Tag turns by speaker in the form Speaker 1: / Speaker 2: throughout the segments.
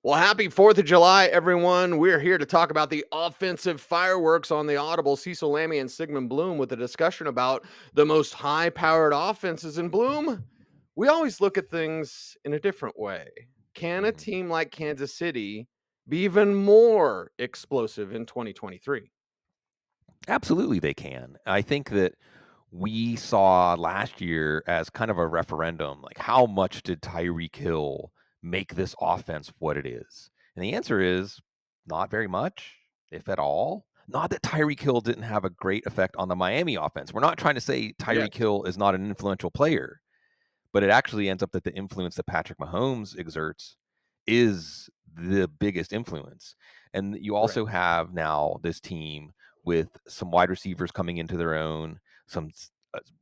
Speaker 1: Well, happy 4th of July, everyone. We're here to talk about the offensive fireworks on the Audible. Cecil Lammy and Sigmund Bloom with a discussion about the most high powered offenses in Bloom. We always look at things in a different way. Can a
Speaker 2: Mhm.
Speaker 1: team like Kansas City be even more explosive in 2023?
Speaker 2: Absolutely, they can. I think that we saw last year as kind of a referendum, like how much did Tyreek Hill make this offense what it is? And the answer is not very much, if at all. Not that Tyreek Hill didn't have a great effect on the Miami offense. We're not trying to say
Speaker 1: Yes.
Speaker 2: Tyreek Hill is not an influential player, but it actually ends up that the influence that Patrick Mahomes exerts is the biggest influence. And you
Speaker 1: Right.
Speaker 2: also have now this team with some wide receivers coming into their own, some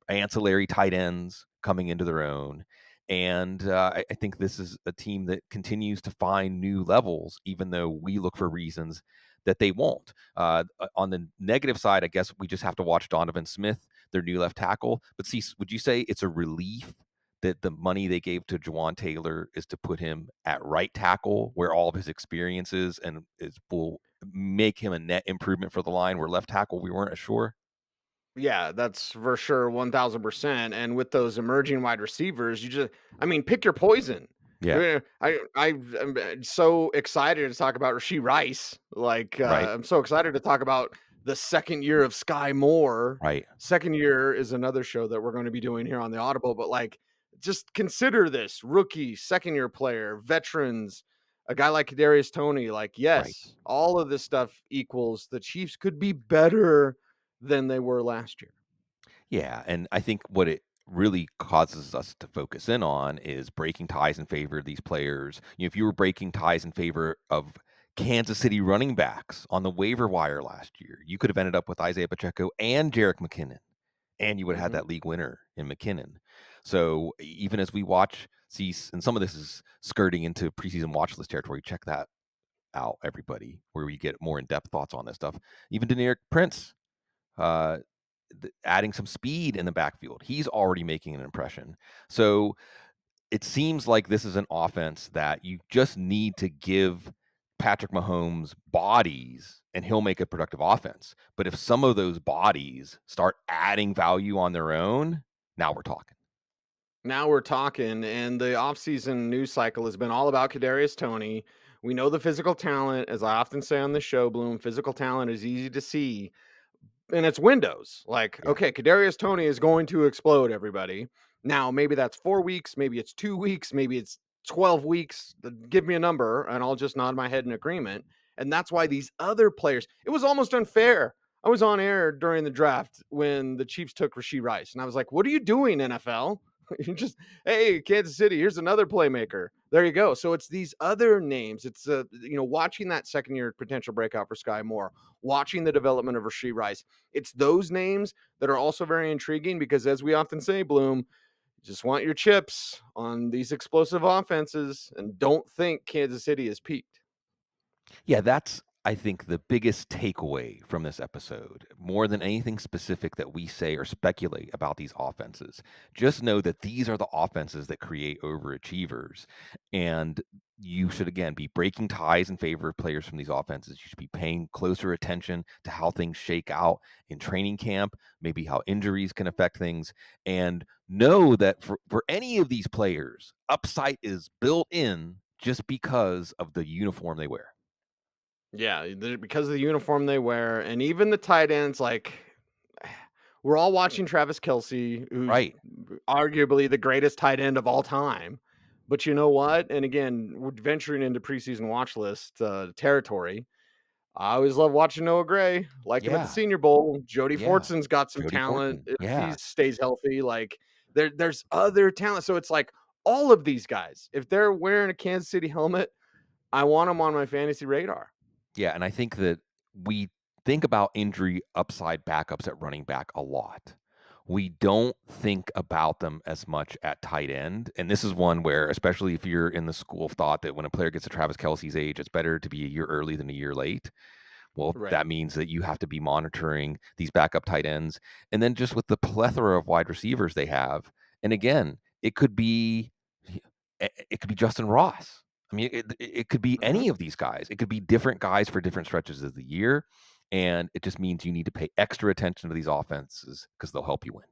Speaker 2: ancillary tight ends coming into their own. And I think this is a team that continues to find new levels, even though we look for reasons that they won't. On the negative side, I guess we just have to watch Donovan Smith, their new left tackle. But see, would you say it's a relief that the money they gave to Jawan Taylor is to put him at right tackle, where all of his experiences and is will make him a net improvement for the line, where left tackle we weren't as sure?
Speaker 1: Yeah, that's for sure 1000%. And with those emerging wide receivers, I mean, pick your poison.
Speaker 2: Yeah,
Speaker 1: I'm so excited to talk about Rasheed Rice.
Speaker 2: right,
Speaker 1: I'm so excited to talk about the second year of Sky Moore.
Speaker 2: right,
Speaker 1: Second year is another show that we're going to be doing here on the Audible, but just consider this rookie, second year player, veterans, a guy like Kadarius Tony.
Speaker 2: right.
Speaker 1: Yes, all of this stuff equals the Chiefs could be better than they were last year.
Speaker 2: Yeah, and I think what it really causes us to focus in on is breaking ties in favor of these players. If you were breaking ties in favor of Kansas City running backs on the waiver wire last year, you could have ended up with Isaiah Pacheco and Jerick McKinnon, and you would have had
Speaker 1: Mhm.
Speaker 2: that league winner in McKinnon. So even as we watch, and some of this is skirting into preseason watch list territory. Check that out, everybody, where we get more in depth thoughts on this stuff. Even Deneric Prince, uh, adding some speed in the backfield, he's already making an impression. So it seems like this is an offense that you just need to give Patrick Mahomes bodies and he'll make a productive offense. But if some of those bodies start adding value on their own, now we're talking.
Speaker 1: Now we're talking, and the offseason news cycle has been all about Kadarius Tony. We know the physical talent, as I often say on the show, Bloom. Physical talent is easy to see, and it's windows.
Speaker 2: Yeah.
Speaker 1: Okay, Kadarius Tony is going to explode. Everybody. Now, maybe that's 4 weeks, maybe it's 2 weeks, maybe it's 12 weeks. Give me a number, and I'll just nod my head in agreement. And that's why these other players. It was almost unfair. I was on air during the draft when the Chiefs took Rasheed Rice, and I was like, "What are you doing, NFL?" You just, hey, Kansas City, here's another playmaker. There you go. So it's these other names. It's watching that second year potential breakout for Sky Moore, watching the development of Rasheed Rice. It's those names that are also very intriguing because, as we often say, Bloom, you just want your chips on these explosive offenses and don't think Kansas City is peaked.
Speaker 2: Yeah, that's, I think, the biggest takeaway from this episode, more than anything specific that we say or speculate about these offenses. Just know that these are the offenses that create overachievers. And you should, again, be breaking ties in favor of players from these offenses. You should be paying closer attention to how things shake out in training camp, maybe how injuries can affect things. And know that for any of these players, upside is built in just because of the uniform they wear.
Speaker 1: Yeah, because of the uniform they wear, and even the tight ends, we're all watching Travis Kelsey, who's
Speaker 2: Right.
Speaker 1: arguably the greatest tight end of all time. But you know what? And again, we're venturing into preseason watch list territory. I always love watching Noah Gray. Like him at the
Speaker 2: Yeah.
Speaker 1: Senior Bowl. Jody
Speaker 2: Yeah.
Speaker 1: Fortson's got some
Speaker 2: Jody
Speaker 1: talent
Speaker 2: Fortson.
Speaker 1: if he
Speaker 2: Yeah.
Speaker 1: stays healthy. There's other talent. So it's like all of these guys, if they're wearing a Kansas City helmet, I want them on my fantasy radar.
Speaker 2: Yeah, and I think that we think about injury upside backups at running back a lot. We don't think about them as much at tight end, and this is one where, especially if you're in the school of thought that when a player gets to Travis Kelce's age, it's better to be a year early than a year late. Well,
Speaker 1: Right.
Speaker 2: that means that you have to be monitoring these backup tight ends, and then just with the plethora of wide receivers they have, and again, it could be Justin Ross. I mean, it could be
Speaker 1: Mhm.
Speaker 2: any of these guys. It could be different guys for different stretches of the year, and it just means you need to pay extra attention to these offenses because they'll help you win.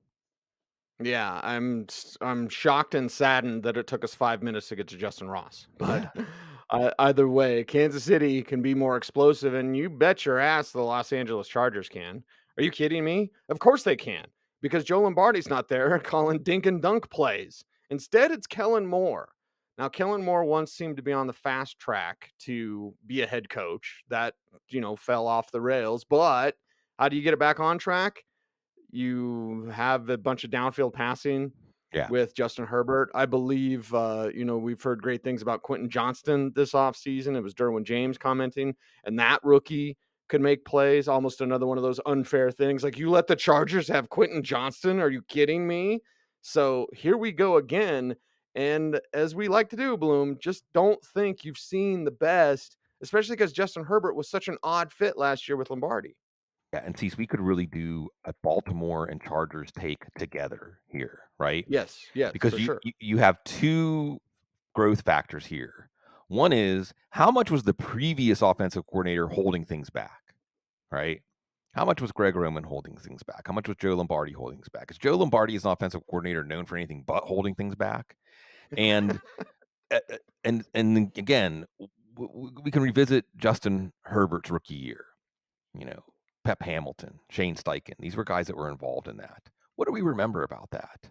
Speaker 1: Yeah, I'm shocked and saddened that it took us 5 minutes to get to Justin Ross, but
Speaker 2: Yeah.
Speaker 1: either way, Kansas City can be more explosive, and you bet your ass the Los Angeles Chargers can. Are you kidding me? Of course they can, because Joe Lombardi's not there calling dink and dunk plays. Instead, it's Kellen Moore. Now, Kellen Moore once seemed to be on the fast track to be a head coach. That, fell off the rails, but how do you get it back on track? You have a bunch of downfield passing
Speaker 2: Yeah.
Speaker 1: with Justin Herbert. I believe, we've heard great things about Quentin Johnston this offseason. It was Derwin James commenting, and that rookie could make plays. Almost another one of those unfair things. Like, you let the Chargers have Quentin Johnston? Are you kidding me? So here we go again. And as we like to do, Bloom, just don't think you've seen the best, especially because Justin Herbert was such an odd fit last year with Lombardi.
Speaker 2: Yeah, and see, we could really do a Baltimore and Chargers take together here, right?
Speaker 1: Yes,
Speaker 2: Because
Speaker 1: for sure.
Speaker 2: you have 2 growth factors here. One is how much was the previous offensive coordinator holding things back, right? How much was Greg Roman holding things back? How much was Joe Lombardi holding things back? Is Joe Lombardi as an offensive coordinator known for anything but holding things back? And and then again, we can revisit Justin Herbert's rookie year. You know, Pep Hamilton, Shane Steichen. These were guys that were involved in that. What do we remember about that?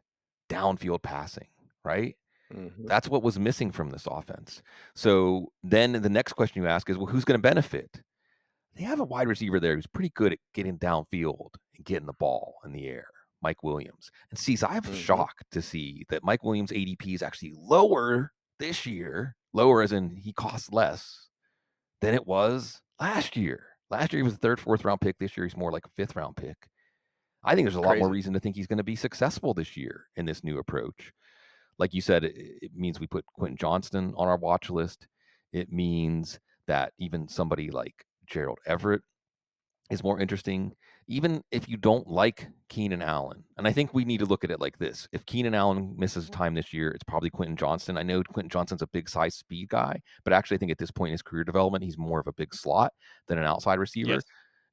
Speaker 2: Downfield passing, right?
Speaker 1: Mhm.
Speaker 2: That's what was missing from this offense. So then the next question you ask is, well, who's going to benefit? They have a wide receiver there who's pretty good at getting downfield and getting the ball in the air, Mike Williams. And sees, I'm
Speaker 1: Mhm.
Speaker 2: shocked to see that Mike Williams' ADP is actually lower this year, lower as in he costs less than it was last year. Last year he was a third, fourth round pick. This year he's more like a fifth round pick. I think there's a lot more
Speaker 1: Crazy.
Speaker 2: reason to think he's going to be successful this year in this new approach. Like you said, it means we put Quentin Johnston on our watch list. It means that even somebody like Gerald Everett is more interesting, even if you don't like Keenan Allen. And I think we need to look at it like this. If Keenan Allen misses time this year, it's probably Quentin Johnston. I know Quentin Johnston's a big size speed guy, but actually I think at this point in his career development, he's more of a big slot than an outside receiver.
Speaker 1: Yes.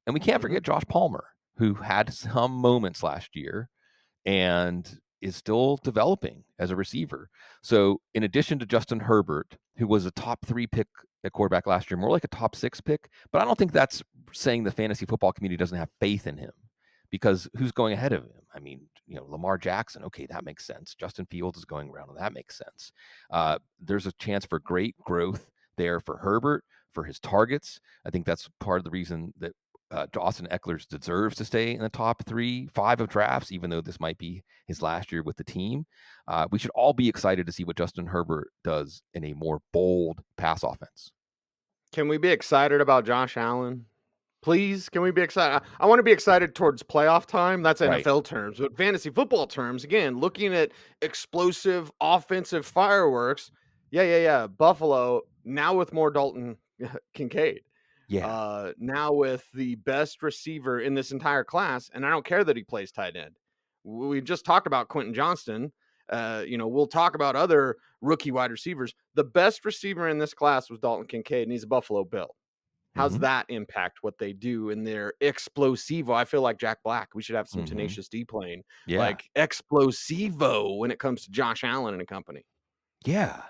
Speaker 2: And we can't
Speaker 1: Mhm.
Speaker 2: forget Josh Palmer, who had some moments last year and is still developing as a receiver. So, in addition to Justin Herbert, who was a top 3 pick at quarterback last year, more like a top 6 pick, but I don't think that's saying the fantasy football community doesn't have faith in him because who's going ahead of him? I mean, Lamar Jackson, okay, that makes sense. Justin Fields is going around, and that makes sense. There's a chance for great growth there for Herbert, for his targets. I think that's part of the reason that Austin Eckler deserves to stay in the top 3, 5 of drafts, even though this might be his last year with the team. We should all be excited to see what Justin Herbert does in a more bold pass offense.
Speaker 1: Can we be excited about Josh Allen? Please, can we be excited? I wanna be excited towards playoff time, that's
Speaker 2: Right.
Speaker 1: NFL terms, but fantasy football terms, again, looking at explosive offensive fireworks, yeah, Buffalo, now with more Dalton Kincaid.
Speaker 2: Yeah.
Speaker 1: Now with the best receiver in this entire class, and I don't care that he plays tight end. We just talked about Quentin Johnston. We'll talk about other rookie wide receivers. The best receiver in this class was Dalton Kincaid, and he's a Buffalo Bill. How's
Speaker 2: Hmm.
Speaker 1: that impact what they do in their explosivo? I feel like Jack Black. We should have some
Speaker 2: Hmm.
Speaker 1: Tenacious D playing,
Speaker 2: Yeah.
Speaker 1: like explosivo when it comes to Josh Allen and a company.
Speaker 2: Yeah.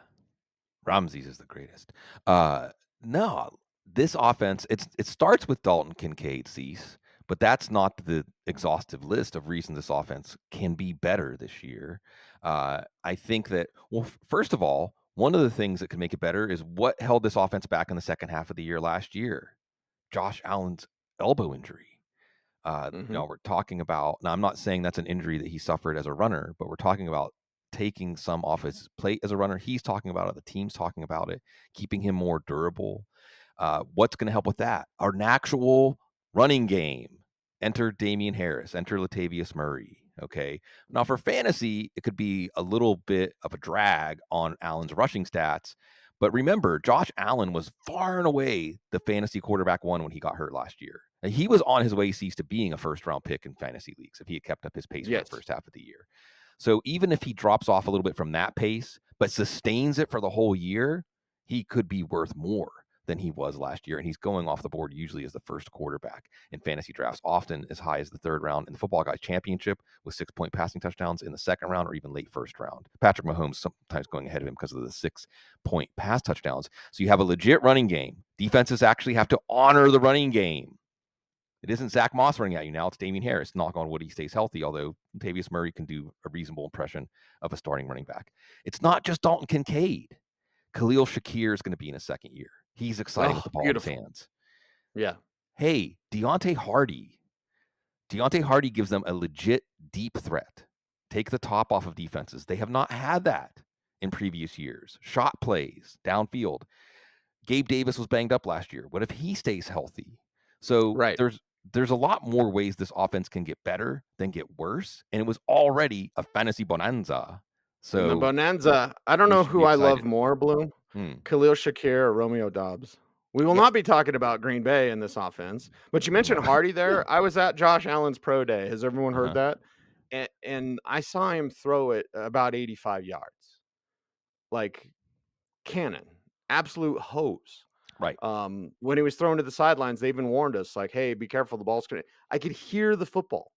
Speaker 2: Ramses is the greatest. Uh, no, this offense, it starts with Dalton Kincaid, Cease, but that's not the exhaustive list of reasons this offense can be better this year. I think that, well, first of all, one of the things that could make it better is what held this offense back in the second half of the year last year. Josh Allen's elbow injury.
Speaker 1: Mhm.
Speaker 2: We're talking about now. I'm not saying that's an injury that he suffered as a runner, but we're talking about taking some off his plate as a runner. He's talking about it. The team's talking about it, keeping him more durable. What's going to help with that? An actual running game. Enter Damian Harris. Enter Latavius Murray. Okay. Now for fantasy, it could be a little bit of a drag on Allen's rushing stats. But remember, Josh Allen was far and away the fantasy quarterback one when he got hurt last year. And he was on his way, Cease, to being a first round pick in fantasy leagues if he had kept up his pace for the
Speaker 1: Yes.
Speaker 2: first half of the year. So even if he drops off a little bit from that pace, but sustains it for the whole year, he could be worth more than he was last year. And he's going off the board usually as the first quarterback in fantasy drafts, often as high as the third round in the Football Guys Championship with 6-point passing touchdowns in the second round or even late first round. Patrick Mahomes sometimes going ahead of him because of the 6-point pass touchdowns. So you have a legit running game. Defenses actually have to honor the running game. It isn't Zach Moss running at you now. It's Damien Harris. Knock on wood, he stays healthy, although Latavius Murray can do a reasonable impression of a starting running back. It's not just Dalton Kincaid. Khalil Shakir is going to be in his second year. He's exciting with the ball in his hands.
Speaker 1: Yeah.
Speaker 2: Hey, Deontay Hardy. Deontay Hardy gives them a legit deep threat. Take the top off of defenses. They have not had that in previous years. Shot plays, downfield. Gabe Davis was banged up last year. What if he stays healthy? So
Speaker 1: Right.
Speaker 2: there's a lot more ways this offense can get better than get worse. And it was already a fantasy bonanza.
Speaker 1: In the
Speaker 2: So
Speaker 1: bonanza, I don't
Speaker 2: we
Speaker 1: know
Speaker 2: should be
Speaker 1: who I love
Speaker 2: excited.
Speaker 1: more, Bloom.
Speaker 2: Hmm.
Speaker 1: Khalil Shakir or Romeo Dobbs. We will
Speaker 2: Yeah.
Speaker 1: not be talking about Green Bay in this offense, but you mentioned Hardy there. I was at Josh Allen's pro day. Has everyone heard
Speaker 2: Uh-huh.
Speaker 1: that? And I saw him throw it about 85 yards. Like cannon, absolute hose.
Speaker 2: Right.
Speaker 1: When he was thrown to the sidelines, they even warned us, like, "Hey, be careful, the ball's gonna." I could hear the football.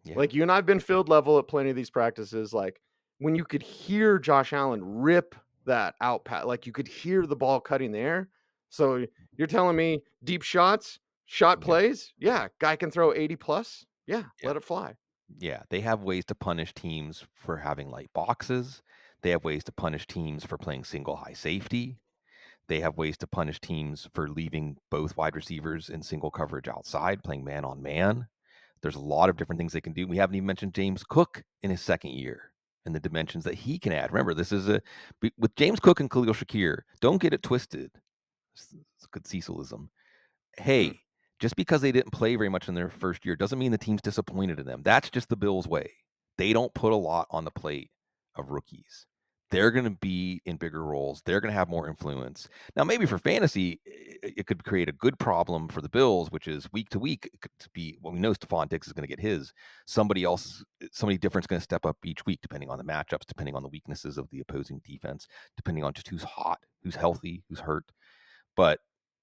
Speaker 2: Yeah.
Speaker 1: Like you and I've been field level at plenty of these practices. Like when you could hear Josh Allen rip that out, like you could hear the ball cutting the air. So you're telling me deep shots, shot
Speaker 2: Yeah.
Speaker 1: plays? Yeah, guy can throw 80 plus. Yeah,
Speaker 2: Yeah.
Speaker 1: let it fly.
Speaker 2: Yeah. They have ways to punish teams for having light boxes. They have ways to punish teams for playing single high safety. They have ways to punish teams for leaving both wide receivers in single coverage outside, playing man on man. There's a lot of different things they can do. We haven't even mentioned James Cook in his second year and the dimensions that he can add. Remember, this is with James Cook and Khalil Shakir. Don't get it twisted. It's a good Cecilism.
Speaker 1: Mm.
Speaker 2: Hey, just because they didn't play very much in their first year doesn't mean the team's disappointed in them. That's just the Bills' way. They don't put a lot on the plate of rookies. They're going to be in bigger roles. They're going to have more influence. Now, maybe for fantasy, it could create a good problem for the Bills, which is week to week. It could be, well, we know Stephon Diggs is going to get his. Somebody different is going to step up each week, depending on the matchups, depending on the weaknesses of the opposing defense, depending on just who's hot, who's healthy, who's hurt. But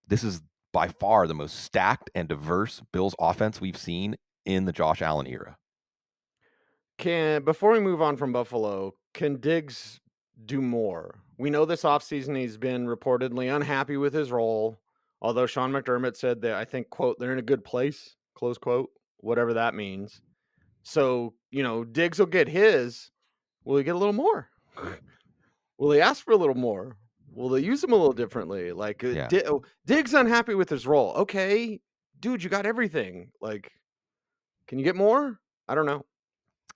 Speaker 2: this is by far the most stacked and diverse Bills offense we've seen in the Josh Allen era.
Speaker 1: Before we move on from Buffalo, can Diggs do more? We know this offseason he's been reportedly unhappy with his role, although Sean McDermott said that I think, quote, they're in a good place, close quote, whatever that means. So, Diggs will get his. Will he get a little more? Will he ask for a little more? Will they use him a little differently? Like,
Speaker 2: Yeah.
Speaker 1: Diggs unhappy with his role. Okay, dude, you got everything. Like, can you get more? I don't know.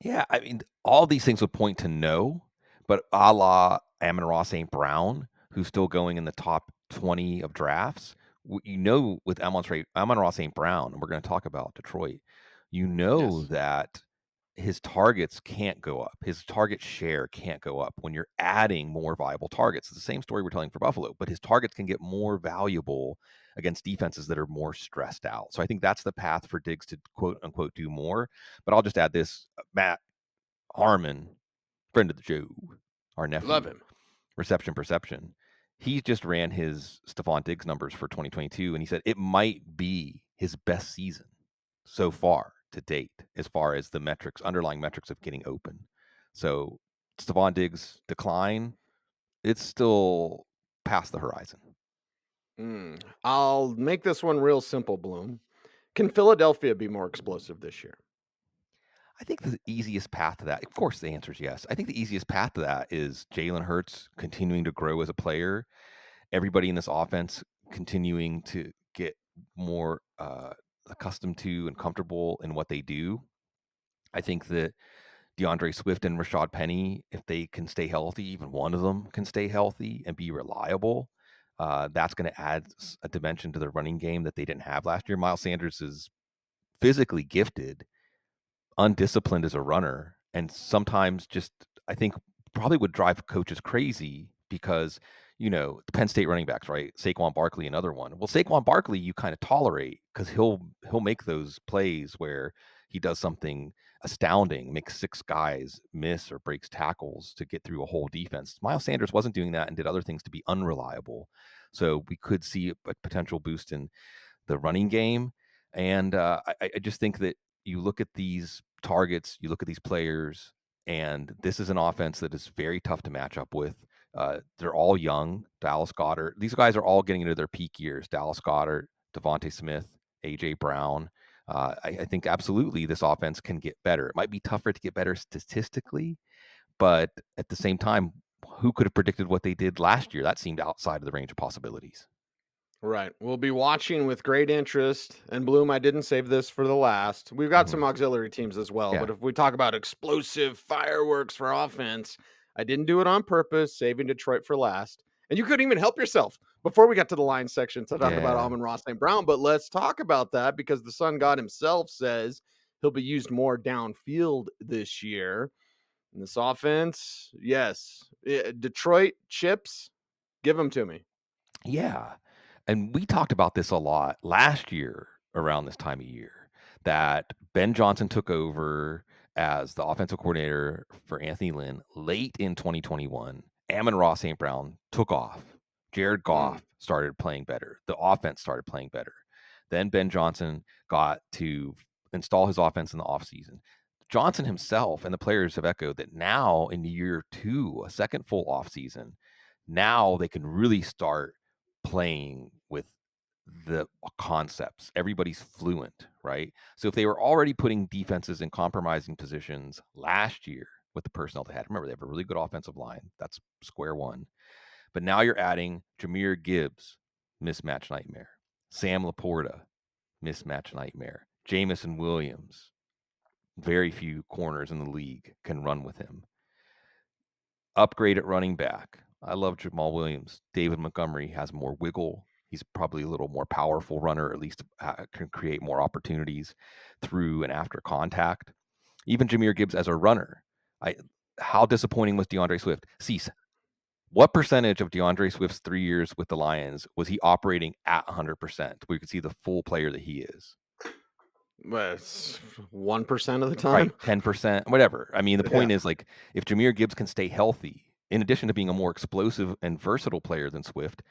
Speaker 2: Yeah, I mean, all these things would point to no, but a la Amon-Ra St. Brown, who's still going in the top 20 of drafts, with Amon-Ra St. Brown, and we're going to talk about Detroit,
Speaker 1: Yes.
Speaker 2: that his targets can't go up. His target share can't go up when you're adding more viable targets. It's the same story we're telling for Buffalo, but his targets can get more valuable against defenses that are more stressed out. So I think that's the path for Diggs to quote unquote do more. But I'll just add this: Matt Harmon, friend of the show, our
Speaker 1: Love
Speaker 2: nephew,
Speaker 1: him.
Speaker 2: Reception Perception. He just ran his Stephon Diggs numbers for 2022, and he said it might be his best season so far to date, as far as the underlying metrics of getting open. So Stephon Diggs' decline, it's still past the horizon.
Speaker 1: I'll make this one real simple, Bloom. Can Philadelphia be more explosive this year?
Speaker 2: I think the easiest path to that, of course, the answer is yes. I think the easiest path to that is Jalen Hurts continuing to grow as a player, everybody in this offense continuing to get more accustomed to and comfortable in what they do. I think that DeAndre Swift and Rashad Penny, if they can stay healthy, even one of them can stay healthy and be reliable. That's going to add a dimension to the running game that they didn't have last year. Miles Sanders is physically gifted, undisciplined as a runner, and sometimes just I think probably would drive coaches crazy because the Penn State running backs, right? Saquon Barkley, another one. Well, Saquon Barkley, you kind of tolerate because he'll make those plays where he does something astounding, makes 6 guys miss or breaks tackles to get through a whole defense. Miles Sanders wasn't doing that and did other things to be unreliable. So we could see a potential boost in the running game. And I just think that you look at these targets, you look at these players, and this is an offense that is very tough to match up with. They're all young. Dallas Goddard, these guys are all getting into their peak years. Dallas Goddard, Devontae Smith, AJ Brown. I think absolutely this offense can get better. It might be tougher to get better statistically, but at the same time, who could have predicted what they did last year? That seemed outside of the range of possibilities.
Speaker 1: Right. We'll be watching with great interest. And Bloom, I didn't save this for the last. We've got some
Speaker 2: Mhm.
Speaker 1: auxiliary teams as well,
Speaker 2: Yeah.
Speaker 1: but if we talk about explosive fireworks for offense, I didn't do it on purpose, saving Detroit for last. And you couldn't even help yourself before we got to the line section to talk about
Speaker 2: Yeah.
Speaker 1: Amon-Ra St. Brown. But let's talk about that because the Sun God himself says he'll be used more downfield this year. In this offense, yes. Detroit chips, give them to me.
Speaker 2: Yeah. And we talked about this a lot last year around this time of year that Ben Johnson took over as the offensive coordinator for Anthony Lynn late in 2021. Amon-Ra St. Brown took off. Jared
Speaker 1: Mm.
Speaker 2: Goff started playing better. The offense started playing better. Then Ben Johnson got to install his offense in the offseason. Johnson himself and the players have echoed that now in year two, a second full offseason, now they can really start playing with the concepts. Everybody's fluent, right? So if they were already putting defenses in compromising positions last year with the personnel they had, remember they have a really good offensive line. That's square one. But now you're adding Jahmyr Gibbs, mismatch nightmare. Sam Laporta, mismatch nightmare. Jamison Williams, very few corners in the league can run with him. Upgrade at running back. I love Jamal Williams. David Montgomery has more wiggle. He's probably a little more powerful runner, at least can create more opportunities through and after contact. Even Jahmyr Gibbs as a runner. I How disappointing was DeAndre Swift? Cease. What percentage of DeAndre Swift's 3 years with the Lions was he operating at 100%, where you could see the full player that he is?
Speaker 1: But 1% of the
Speaker 2: Right,
Speaker 1: time?
Speaker 2: 10%, whatever. I mean, the
Speaker 1: Yeah.
Speaker 2: point is, like, if Jahmyr Gibbs can stay healthy, in addition to being a more explosive and versatile player than Swift,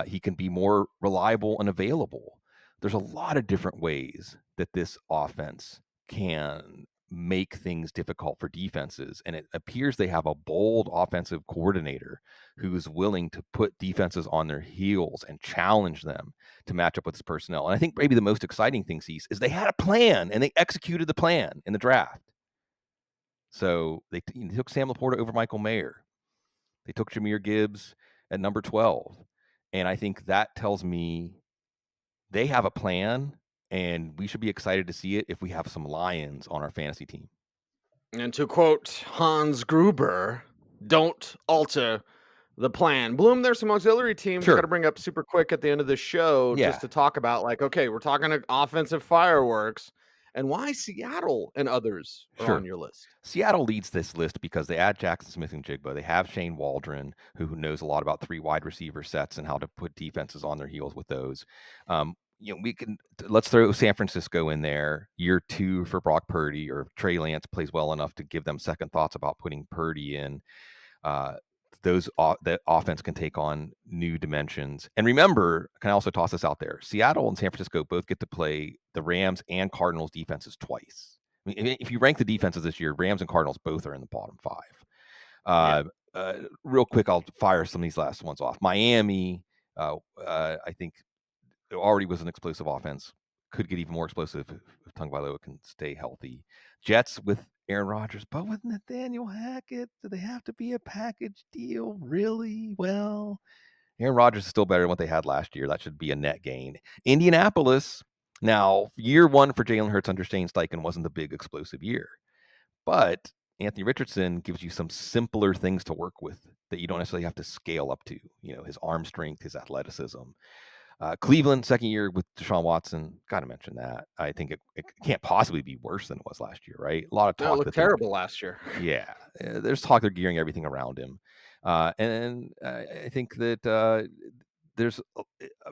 Speaker 2: he can be more reliable and available. There's a lot of different ways that this offense can make things difficult for defenses. And it appears they have a bold offensive coordinator who's willing to put defenses on their heels and challenge them to match up with his personnel. And I think maybe the most exciting thing, Cease, is they had a plan and they executed the plan in the draft. So they took Sam Laporta over Michael Mayer. They took Jahmyr Gibbs at number 12. And I think that tells me they have a plan, and we should be excited to see it if we have some Lions on our fantasy team.
Speaker 1: And to quote Hans Gruber, don't alter the plan. Bloom, there's some auxiliary teams we got to
Speaker 2: Sure.
Speaker 1: bring up super quick at the end of the show just
Speaker 2: Yeah.
Speaker 1: to talk about, like, okay, we're talking offensive fireworks and why Seattle and others are on
Speaker 2: Sure.
Speaker 1: your list.
Speaker 2: Seattle leads this list because they add Jackson Smith and Jigba. They have Shane Waldron, who knows a lot about three wide receiver sets and how to put defenses on their heels with those. Let's throw San Francisco in there. Year two for Brock Purdy, or Trey Lance plays well enough to give them second thoughts about putting Purdy in. uh, that offense can take on new dimensions. And remember, can I also toss this out there? Seattle and San Francisco both get to play the Rams and Cardinals defenses twice. I mean, if you rank the defenses this year, Rams and Cardinals both are in the bottom five.
Speaker 1: Yeah.
Speaker 2: Real quick, I'll fire some of these last ones off. Miami, I think it already was an explosive offense. Could get even more explosive if Tagovailoa can stay healthy. Jets with Aaron Rodgers, but with Nathaniel Hackett, do they have to be a package deal? Really? Well, Aaron Rodgers is still better than what they had last year. That should be a net gain. Indianapolis. Now, year one for Jalen Hurts under Shane Steichen wasn't the big explosive year, but Anthony Richardson gives you some simpler things to work with that you don't necessarily have to scale up to. His arm strength, his athleticism. Cleveland, second year with Deshaun Watson. Got to mention that. I think it can't possibly be worse than it was last year, right? A lot of
Speaker 1: No, it
Speaker 2: talk
Speaker 1: looked
Speaker 2: that they're,
Speaker 1: terrible last year.
Speaker 2: yeah, there's talk they're gearing everything around him. And I think that there's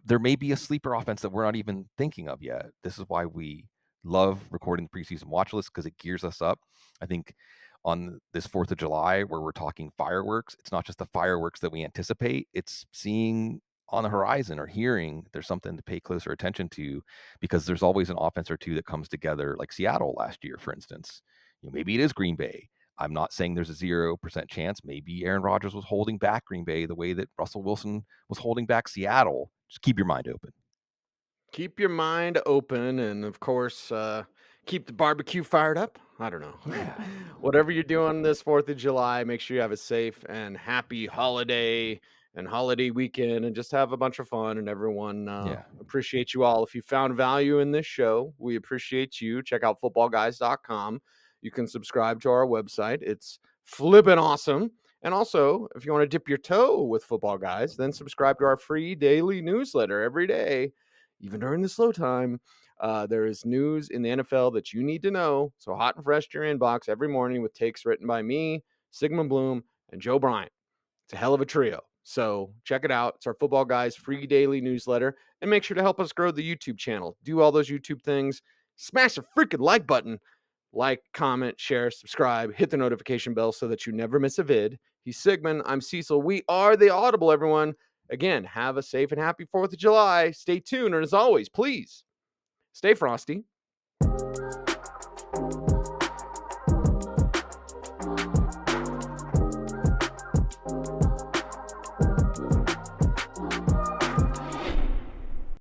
Speaker 2: there may be a sleeper offense that we're not even thinking of yet. This is why we love recording the preseason watch list because it gears us up. I think on this 4th of July, where we're talking fireworks, it's not just the fireworks that we anticipate, it's seeing on the horizon or hearing there's something to pay closer attention to, because there's always an offense or two that comes together, like Seattle last year, for instance. Maybe it is Green Bay. I'm not saying there's a 0% chance. Maybe Aaron Rodgers was holding back Green Bay the way that Russell Wilson was holding back Seattle. Just keep your mind open.
Speaker 1: Keep your mind open, and of course, keep the barbecue fired up. I don't know.
Speaker 2: Yeah.
Speaker 1: Whatever you're doing this 4th of July, make sure you have a safe and happy holiday and holiday weekend, and just have a bunch of fun. And everyone
Speaker 2: Yeah.
Speaker 1: appreciate you all. If you found value in this show, we appreciate you. Check out footballguys.com. You can subscribe to our website. It's flippin' awesome. And also, if you want to dip your toe with Football Guys, then subscribe to our free daily newsletter every day, even during the slow time. There is news in the NFL that you need to know. So hot and fresh to your inbox every morning with takes written by me, Sigmund Bloom, and Joe Bryant. It's a hell of a trio. So check it out. It's our Football Guys free daily newsletter. And make sure to help us grow the YouTube channel. Do all those YouTube things. Smash the freaking like button. Like, comment, share, subscribe, hit the notification bell so that you never miss a vid. He's Sigmund. I'm Cecil. We are the Audible, everyone. Again, have a safe and happy 4th of July. Stay tuned. And as always, please stay frosty.